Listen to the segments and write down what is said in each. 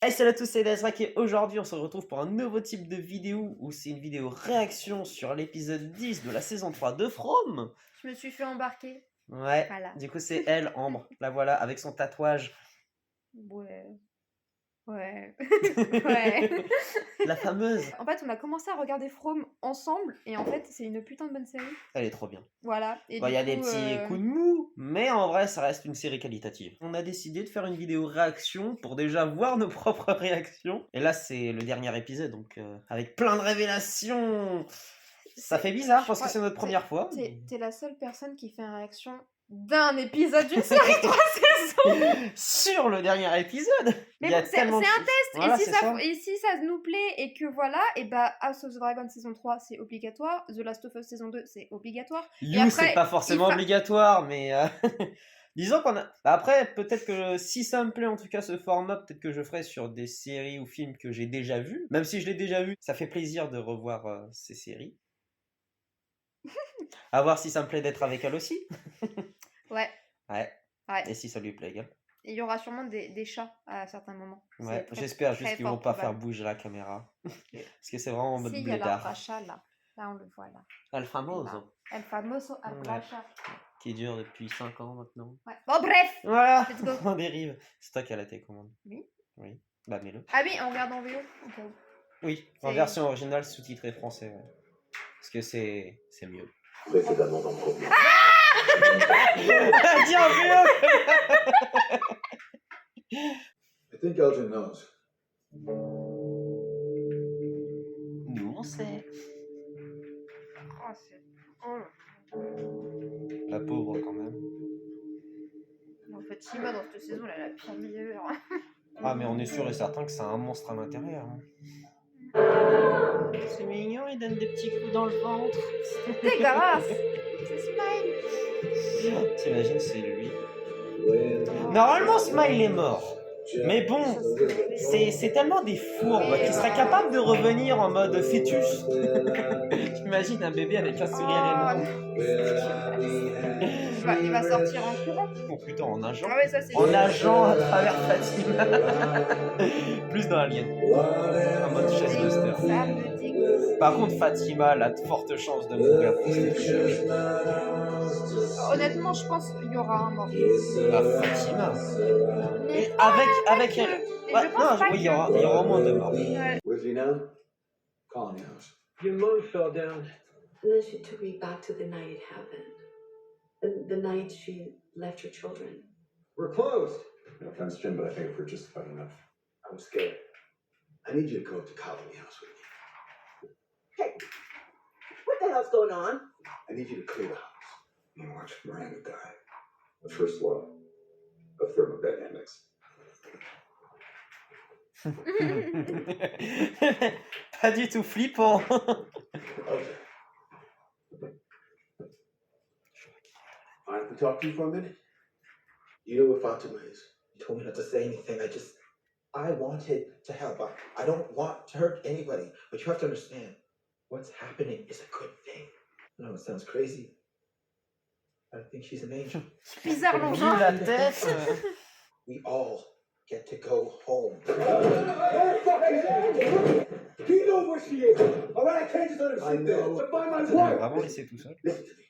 Hey, salut à tous, c'est Dazrak et aujourd'hui on se retrouve pour un nouveau type de vidéo où c'est une vidéo réaction sur l'épisode 10 de la saison 3 de From. Je me suis fait embarquer. Ouais, Voilà. du coup c'est elle, Ambre, la voilà, avec son tatouage. Ouais. Ouais. Ouais. La fameuse. En fait, on a commencé à regarder From ensemble et en fait, c'est une putain de bonne série. Elle est trop bien. Voilà. Et Bon, il y a des petits coups de mou, mais en vrai ça reste une série qualitative. On a décidé de faire une vidéo réaction pour déjà voir nos propres réactions. Et là c'est le dernier épisode, donc avec plein de révélations. Ça fait bizarre parce que c'est notre première fois. T'es la seule personne qui fait une réaction d'un épisode d'une série 3 saisons. Sur le dernier épisode. Mais Il y a bon, c'est tellement un de test. choses. Voilà, c'est ça. Et si ça nous plaît et que voilà, et bah House of the Dragon saison 3 c'est obligatoire. The Last of Us saison 2 c'est obligatoire. You, après, c'est pas forcément obligatoire, mais disons qu'on a. Après, peut-être que si ça me plaît en tout cas ce format, peut-être que je ferai sur des séries ou films que j'ai déjà vus. Même si je l'ai déjà vu, ça fait plaisir de revoir ces séries. À voir si ça me plaît d'être avec elle aussi. Ouais. Ouais. Ouais. Et si ça lui plaît également. Et il y aura sûrement des chats à certains moments. Ouais, j'espère juste qu'ils vont pas faire bouger la caméra. Parce que c'est vraiment en mode si, blédard. il y a chat là. Là, on le voit là. El Famoso. El Famoso Albracha. Qui dure depuis 5 ans maintenant. Ouais. Bon, bref. Voilà, on dérive. C'est toi qui as la télécommande. Oui. Oui. Bah, mets-le. Ah oui, on regarde en VO. Okay. Oui, en version originale sous-titrée français. Ouais. Parce que c'est mieux. Précédemment dans From. Dis en VO. I think Elgin knows. Nous, on sait. Oh, La pauvre, quand même. en fait, Shima dans cette saison, elle a la pire meilleure. Ah, mais on est sûr et certain que c'est un monstre à l'intérieur. Hein. C'est mignon, il donne des petits coups dans le ventre. C'est dégueulasse. C'est Smile. T'imagines, c'est lui. Normalement, Smile est mort. Mais bon, c'est tellement des fourbes qui seraient capables de revenir en mode fœtus. T'imagines un bébé avec un sourire énorme. Il va sortir en courant. Oh putain, en nageant. Ah ouais, ça c'est. En nageant à travers Fatima. Plus dans Alien. En mode chestbuster. Ça me dégoûte. Par contre, Fatima a de fortes chances de mourir pour cette série. Honnêtement, je pense qu'il y aura un mort. Ah, Fatima. Mais Avec elle. Ouais, non, oui, il y aura au moins 2 morts. Where's he now? Colony House. Your mom fell down. And then she took me back to the night it happened. And the night she left her children. We're closed. No offense, Jim, but I think I've heard just about enough. I'm scared. I need you to go to Colony House with me. Hey, what the hell's going on? I need you to clear the house and watch Miranda die. The first law of thermodynamics. Pas du tout flippant. Okay. Mind if we talk to you for a minute? You know where Fatima is? You told me not to say anything. I wanted to help. I don't want to hurt anybody. But you have to understand, what's happening is a good thing. I know it sounds crazy. I think she's an angel. Bizarre Vu l'engin. la tête. We all get to go home. Do you know where she is? All right, I can't just let her sit there. know. To find my Il l'a wife. vraiment laissé tout seul. Listen to me.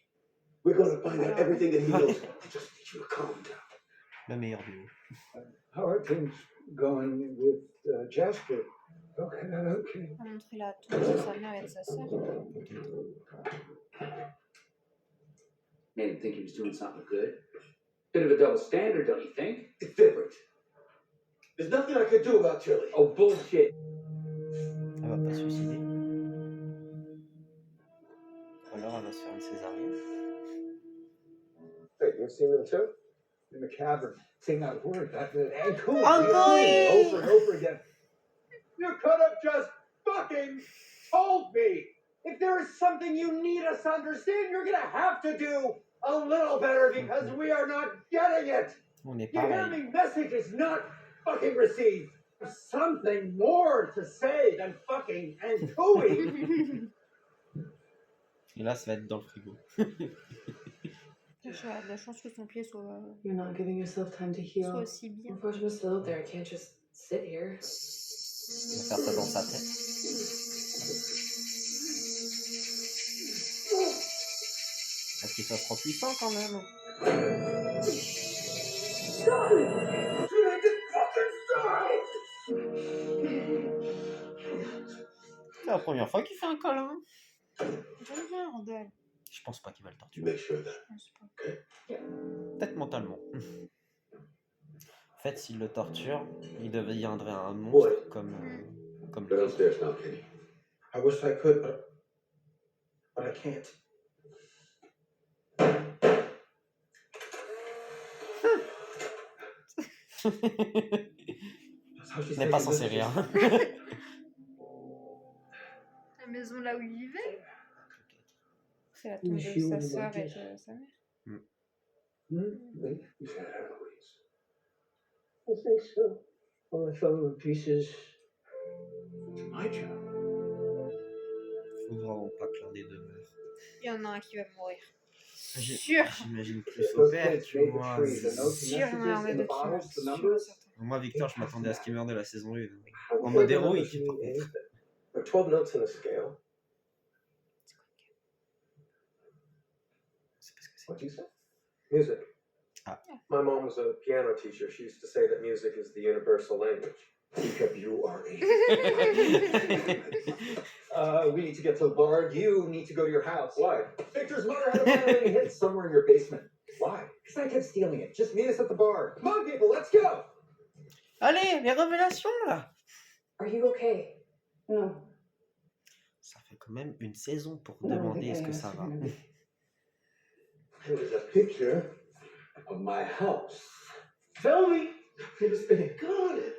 We're going to find out everything that he knows. I just need you to calm down. La meilleure duo. How are things going with Jasper? Okay. On a montré la tour de sa mère et de sa sœur. Made him think he was doing something good. Bit of a double standard, don't you think? It's different. There's nothing I could do about Tilly. Oh, bullshit. Elle va pas se suicider. Ou alors elle va se faire une césarienne. Hey, you seen them too? In the cavern, saying that word, and cool. Uncle! Over and over again. You could have just fucking told me. If there is something you need us to understand, you're gonna have to do a little better because we are not getting it. On est You hear pareil. me? Message is not fucking received. There's something more to say than fucking and cooey. Et là, ça va être dans le frigo. J'ai de la chance que son pied soit You're not giving yourself time to heal. aussi bien. Unfortunately, still out there. I can't just sit here. Il va faire ça dans sa tête. Parce qu'il soit trop puissant quand même. C'est la première fois qu'il fait un câlin. J'aime bien Randall. Je pense pas qu'il va le You torturer. make sure of that. Je pense pas. Peut-être mentalement. En fait, s'il le torture, il deviendrait un monstre comme Go lui. downstairs now, Kenny. I wish I could, but I can't. That's how she's N'est pas taking censé messages. rire. La maison là où il vivait. C'est la You tombe sure de you sa want sœur et it? de sa mère. We've had Eloise. I think so. Well, I fell in pieces. It's my job. Faut vraiment pas que l'un des deux meure. Il y en a un qui va mourir. J'ai- Sûr. J'imagine plus au Those père, kids tu made the vois. tree. The notes and Sûr, il y en a un messages des in deux the qui meurt. bottles, the Sûr et numbers. certain. Moi, Victor, je m'attendais à ce qu'il meure de la saison 1. How En we mode feel the héroïque, numbers par mean contre. anything. There are 12 notes in a scale. C'est parce que c'est. What'd you say? Music. Ah. My mom was a piano teacher. She used to say that music is the universal language. Jacob, you are a. We need to get to the bar. You need to go to your house. Why? Victor's mother had a violin hit somewhere in your basement. Why? Because I kept stealing it. Just meet us at the bar. Come on, people, let's go! Allez, les révélations là. Are you okay? No. Ça fait quand même une saison pour demander est-ce que ça va. It is a picture of my house. Tell me! It was big. Got it.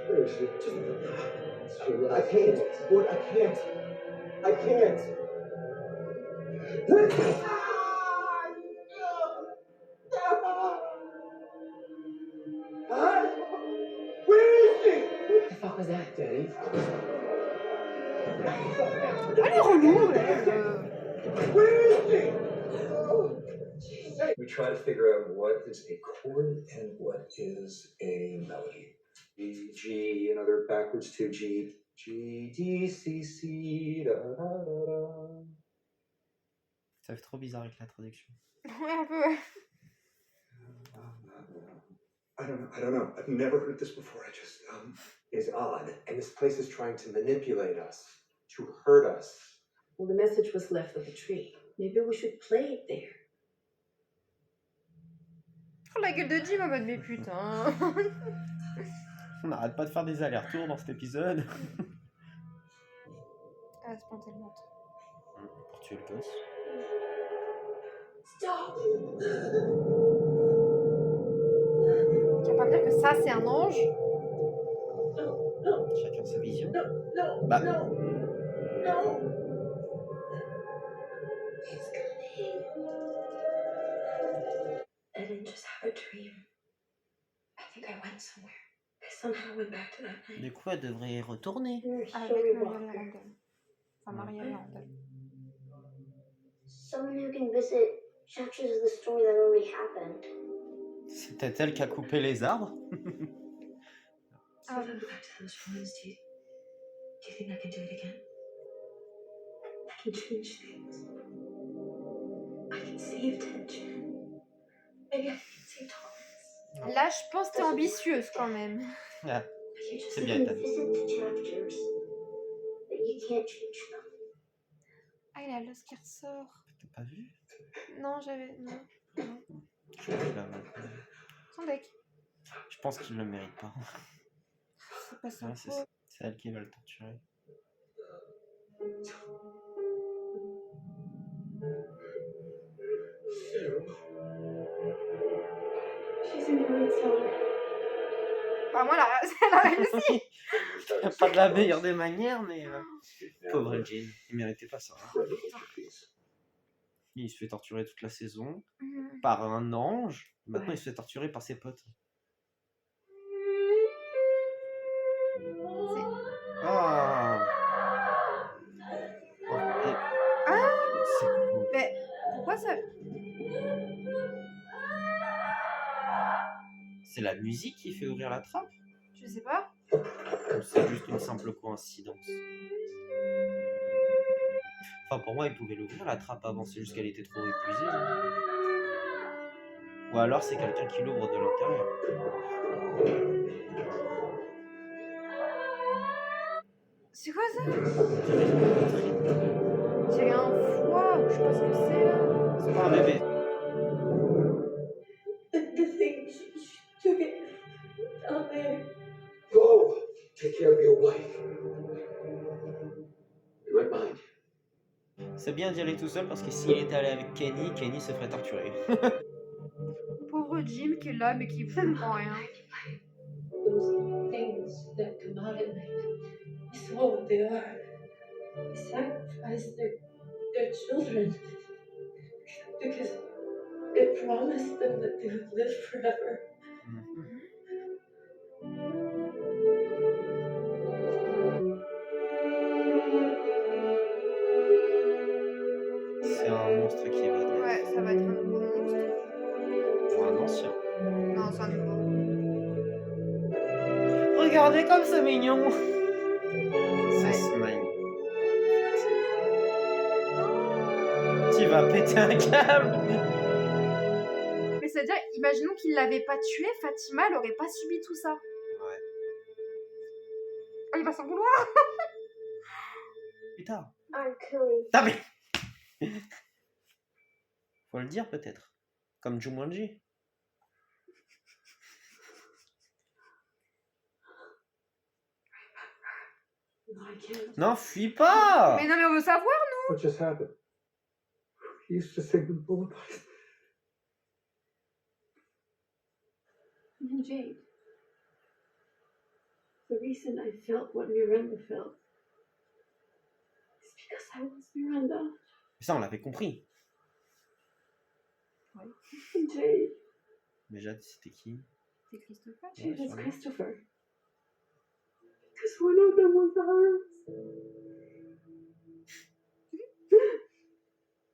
Seriously, I can't. Boy, I can't. I can't. Where is she? What the fuck was that? Daddy. Elle est relou. Where is she? We try to figure out what is a chord and what is a melody. E, G, another backwards to G, G, D, C, C, da, da, da, da. Ça fait trop bizarre avec la traduction. Ouais, un peu, ouais. I don't know. I've never heard this before. I just, Is odd, and this place is trying to manipulate us, to hurt us. Well, the message was left with the tree. Maybe we should play it there. Oh, la gueule de Jim en mode mais putain. On n'arrête pas de faire des allers-retours dans cet épisode. Ah, c'est pas tellement. Pour tuer le gosse. Stop! Tu vas pas me dire que ça c'est un ange? Chacun sa vision. No, Bah. no, no. It's coming. I didn't just have a dream. I think I went somewhere. I somehow went back to that night. Du coup, elle devrait y retourner. You're so Avec Marielle et welcome. Randall. Enfin, Marielle et Randall. Someone who can visit chapters of the story that already happened. C'est peut-être elle qui a coupé les arbres. So if I go back to those ruins, do you think I can do it again? I can change things. I can save tension. Maybe I can save Thomas. Là, je pense que t'es ambitieuse quand même. Ah, But you just c'est You bien, can Ethan. visit the chapters, but you can't change them. Ah, il a l'os qui ressort. T'as pas vu? Non, j'avais. Non. Non. Je pense qu'il a- Son deck. Je pense qu'il le mérite pas. C'est pas sa Ouais, c'est faute. c'est elle qui va le torturer. She's in the right zone. Bah, moi, elle a réussi. Pas de la meilleure des manières, mais pauvre Jean, il méritait pas ça. Hein. incredible piece. Il se fait torturer toute la saison Mhm. par un ange. Maintenant, il se fait torturer par ses potes. Ah. Ah, C'est cool. mais pourquoi ça. C'est la musique qui fait ouvrir la trappe Je sais pas. ou c'est juste une simple coïncidence? Enfin, pour moi, il pouvait l'ouvrir la trappe avant, c'est juste qu'elle était trop épuisée. Ou alors c'est quelqu'un qui l'ouvre de l'intérieur. C'est quoi ça? C'est un foie ou je sais pas ce que c'est là. C'est pas un bébé. The thing, she took it down there. Go! Take care of your wife. Be right behind you. C'est bien d'y aller tout seul parce que s'il était allé avec Kenny, Kenny se ferait torturer. Pauvre Jim qui est là mais qui comprend rien. Those things that come out at night, it's not what they are. They sacrifice their children because it promised them that they would live forever. C'est un monstre qui va de Ouais, ça va être un nouveau monstre. pour un ancien. Non, c'est un nouveau. Regardez comme c'est mignon. C'est Ouais. Smile. Tu vas péter un câble. Mais c'est-à-dire, imaginons qu'il l'avait pas tué, Fatima elle aurait pas subi tout ça. Ouais. Oh, il va s'en vouloir. Putain. I'm killing. Ah mais faut le dire peut-être. Comme Jumanji. No, I can't. Non, fuis pas. Mais non, mais on veut savoir. What just happened? You used to sing with bullets. And Jade, the reason I felt what Miranda felt is because I was Miranda. Ça, on l'avait compris. And Jade, Déjà, c'était qui? C'est Christopher. Jade Ouais, is sûrement. Christopher. Because one of them was ours.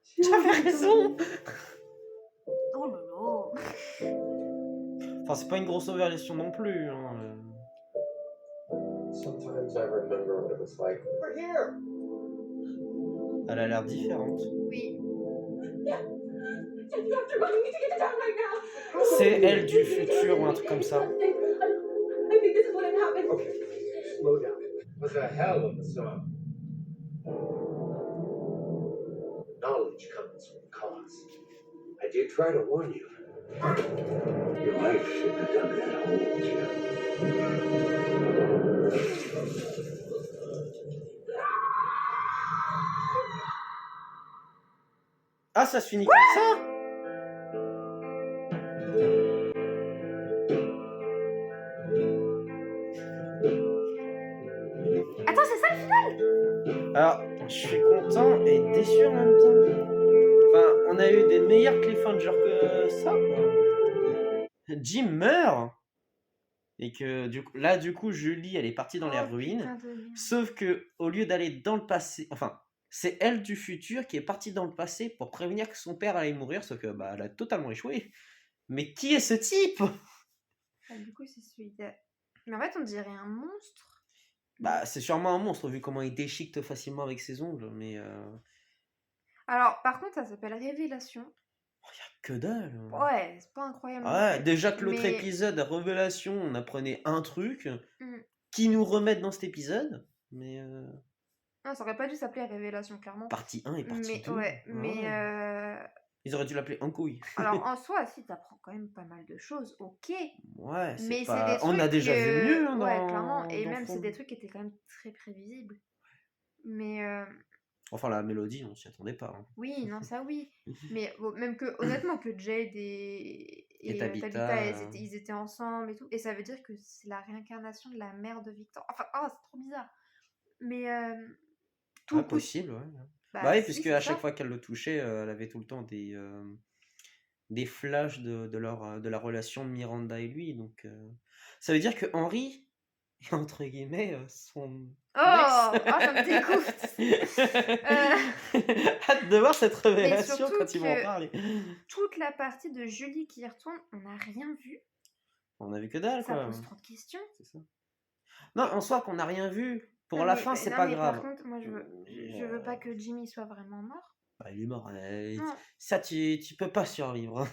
She J'avais was raison. Oh là là. Enfin, c'est pas une grosse ovulation non plus. Hein. Sometimes I remember what it was like. We're here. Elle a l'air différente. Oui. Dad, you have to run. You need to get to town right now. C'est elle du futur ou un truc comme ça. I think this is what had happened. Okay, slow down. It was a hell of a song. Knowledge comes with cost. I did try to warn you. Your wife shouldn't have dug that hole, Jim. Ah, ça se finit comme ça? Attends, c'est ça le final? Alors, je suis content et déçu en même temps. Enfin, on a eu des meilleurs cliffhangers que ça, quoi. Jim meurt. Et que du coup, Julie, elle est partie dans les Oh, ruines. putain de merde. Sauf que au lieu d'aller dans le passé, enfin, c'est elle du futur qui est partie dans le passé pour prévenir que son père allait mourir, sauf que bah, elle a totalement échoué. Mais qui est ce type? Ah, du coup, c'est celui de... Mais en fait, on dirait un monstre. Bah, c'est sûrement un monstre vu comment il déchiquette facilement avec ses ongles, mais Alors, par contre, ça s'appelle Révélation. que dalle. Ouais, c'est pas incroyable. non Ouais, plus. déjà que l'autre Mais- épisode, Révélation, on apprenait un truc Mm. qui nous remettent dans cet épisode, mais Non, ça aurait pas dû s'appeler Révélation, clairement. partie 1 et partie Mais 2. ouais, mais Ils auraient dû l'appeler En couille. alors en soi, si t'apprends quand même pas mal de choses, ok. Ouais, Mais c'est pas... des On a trucs déjà vu que- mieux hein, Ouais, dans... clairement. Et dans même, c'est From. des trucs qui étaient quand même très prévisibles. Mais Enfin, la mélodie, on s'y attendait pas. Hein. oui, non, ça oui. Mais bon, même que, honnêtement, que Jade et Tabitha, Tabitha, ils étaient ensemble et tout. Et ça veut dire que c'est la réincarnation de la mère de Victor. Enfin, oh, c'est trop bizarre. Mais tout Ouais, le coup- possible, ouais. Bah, Bah oui, si, puisque c'est à ça. chaque fois qu'elle le touchait, elle avait tout le temps des flashs de la relation de Miranda et lui. Donc, ça veut dire que Henry est entre guillemets son Oh, ah, ça me dégoûte. Hâte de voir cette révélation surtout quand ils vont en que- parler. Toute la partie de Julie qui y retourne, on n'a rien vu. On a vu que dalle, Ça quoi. pose trop de questions. C'est ça. Non, en soi, qu'on n'a rien vu. Pour Non, la mais- fin, mais- c'est non, pas mais grave. Par contre, moi, je veux pas que Jimmy soit vraiment mort. Bah, il est mort. Non, Ça, tu peux pas survivre.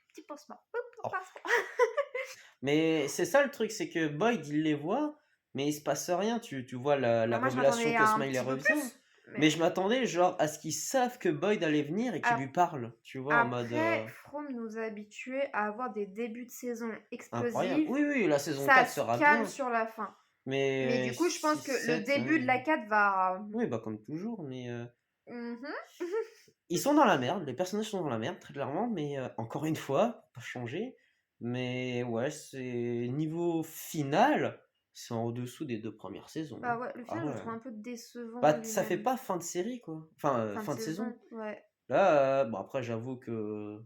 petit pansement. Hop, Oh. pansement. Mais c'est ça le truc, c'est que Boyd, il les voit, mais il se passe rien. Tu vois la Bah, moi, je révélation m'attendais que à un Smiley petit peu revient. plus. Mais je m'attendais genre à ce qu'ils savent que Boyd allait venir et qu'ils Ap- lui parlent. Tu vois, en mode Après, From nous a habitués à avoir des débuts de saison incroyable. explosifs. Oui, la saison Ça 4 se sera calme bien. sur la fin. Mais Mais du coup, je pense que 6, le 7, début de la 4 va. Oui, bah comme toujours, mais Mhm. ils sont dans la merde, les personnages sont dans la merde, très clairement, mais encore une fois, pas changé. Mais ouais, c'est niveau final, c'est en dessous des 2 premières saisons. Bah ouais, le Ah final, je le ouais. trouve un peu décevant. Bah, ça fait lui-même. pas fin de série, quoi. Enfin, Fin fin de saison. Ouais. Là, bon, après, j'avoue que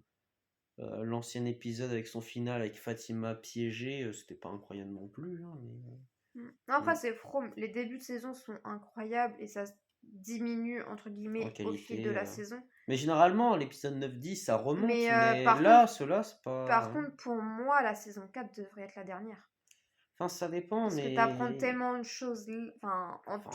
l'ancien épisode avec son final avec Fatima piégée, c'était pas incroyable non plus. Hein, mais, Après, Mm. c'est From. Les débuts de saison sont incroyables et ça se diminue, entre en guillemets, au fil qualité. de la saison. Mais généralement, l'épisode 9-10, ça remonte. Mais, Mais par là, contre- ceux-là, c'est pas. Par contre, pour moi, la saison 4 devrait être la dernière. Enfin, ça dépend, Parce mais. que t'apprends tellement de choses, enfin, Enfin,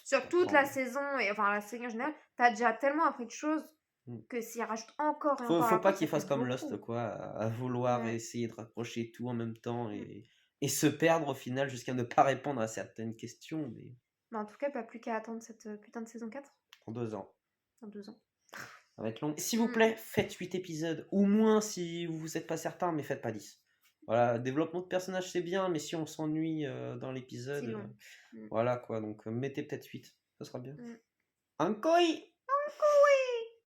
sur toute la t'apprends. saison, et enfin la série en général, t'as déjà tellement appris de choses Mm. que s'ils rajoutent encore et Faut encore pas après, qu'il ça fasse fait comme beaucoup. Lost, quoi, à vouloir Ouais. essayer de rapprocher tout en même temps et se perdre au final jusqu'à ne pas répondre à certaines questions, mais Mais en tout cas, pas plus qu'à attendre cette putain de saison 4 en 2 ans. dans 2 ans. Ça va être long. S'il vous Mm. plaît, faites 8 épisodes, ou moins si vous n'êtes pas certain, mais faites pas 10. Voilà, développement de personnage c'est bien, mais si on s'ennuie dans l'épisode, C'est long. voilà quoi, donc mettez peut-être 8, ça sera bien. Mm. Un koi!